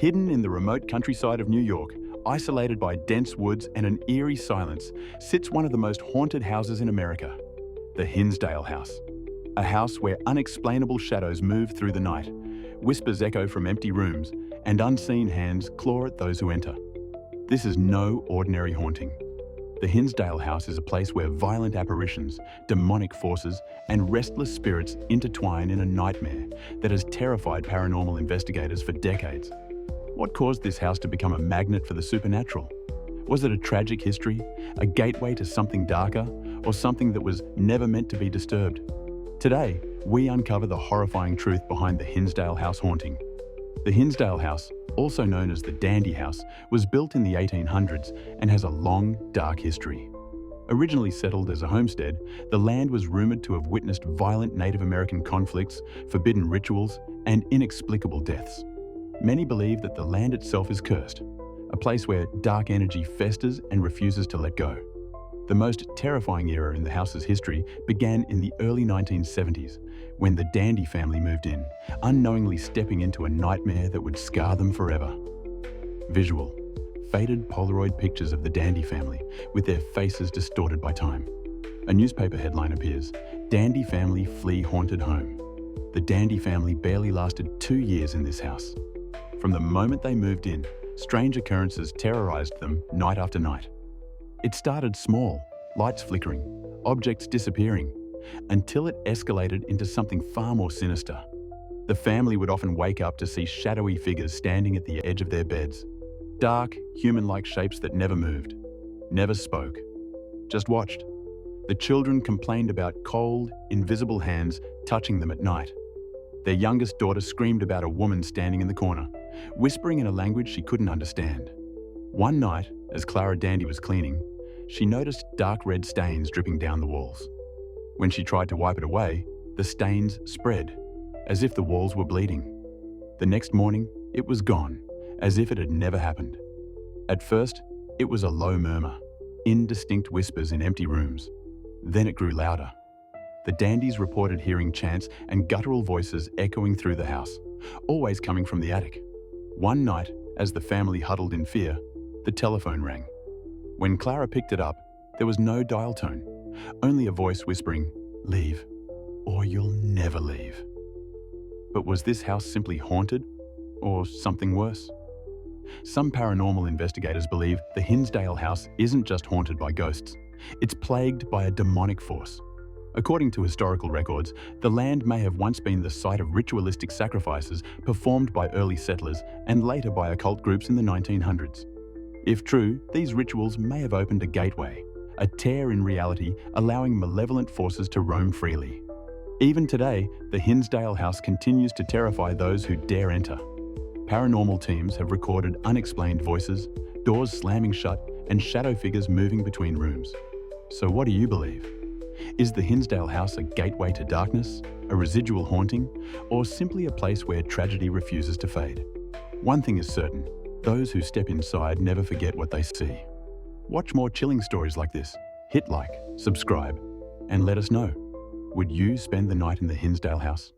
Hidden in the remote countryside of New York, isolated by dense woods and an eerie silence, sits one of the most haunted houses in America, the Hinsdale House. A house where unexplainable shadows move through the night, whispers echo from empty rooms, and unseen hands claw at those who enter. This is no ordinary haunting. The Hinsdale House is a place where violent apparitions, demonic forces, and restless spirits intertwine in a nightmare that has terrified paranormal investigators for decades. What caused this house to become a magnet for the supernatural? Was it a tragic history, a gateway to something darker, or something that was never meant to be disturbed? Today, we uncover the horrifying truth behind the Hinsdale House haunting. The Hinsdale House, also known as the Dandy House, was built in the 1800s and has a long, dark history. Originally settled as a homestead, the land was rumored to have witnessed violent Native American conflicts, forbidden rituals, and inexplicable deaths. Many believe that the land itself is cursed, a place where dark energy festers and refuses to let go. The most terrifying era in the house's history began in the early 1970s, when the Dandy family moved in, unknowingly stepping into a nightmare that would scar them forever. Visual: faded Polaroid pictures of the Dandy family, with their faces distorted by time. A newspaper headline appears: "Dandy family flee haunted home." The Dandy family barely lasted 2 years in this house. From the moment they moved in, strange occurrences terrorized them night after night. It started small, lights flickering, objects disappearing, until it escalated into something far more sinister. The family would often wake up to see shadowy figures standing at the edge of their beds. Dark, human-like shapes that never moved, never spoke, just watched. The children complained about cold, invisible hands touching them at night. Their youngest daughter screamed about a woman standing in the corner, whispering in a language she couldn't understand. One night, as Clara Dandy was cleaning, she noticed dark red stains dripping down the walls. When she tried to wipe it away, the stains spread, as if the walls were bleeding. The next morning, it was gone, as if it had never happened. At first, it was a low murmur, indistinct whispers in empty rooms. Then it grew louder. The Dandys reported hearing chants and guttural voices echoing through the house, always coming from the attic. One night, as the family huddled in fear, the telephone rang. When Clara picked it up, there was no dial tone, only a voice whispering, "Leave, or you'll never leave." But was this house simply haunted, or something worse? Some paranormal investigators believe the Hinsdale House isn't just haunted by ghosts, it's plagued by a demonic force. According to historical records, the land may have once been the site of ritualistic sacrifices performed by early settlers and later by occult groups in the 1900s. If true, these rituals may have opened a gateway, a tear in reality allowing malevolent forces to roam freely. Even today, the Hinsdale House continues to terrify those who dare enter. Paranormal teams have recorded unexplained voices, doors slamming shut, and shadow figures moving between rooms. So what do you believe? Is the Hinsdale House a gateway to darkness, a residual haunting, or simply a place where tragedy refuses to fade? One thing is certain: those who step inside never forget what they see. Watch more chilling stories like this. Hit like, subscribe, and let us know. Would you spend the night in the Hinsdale House?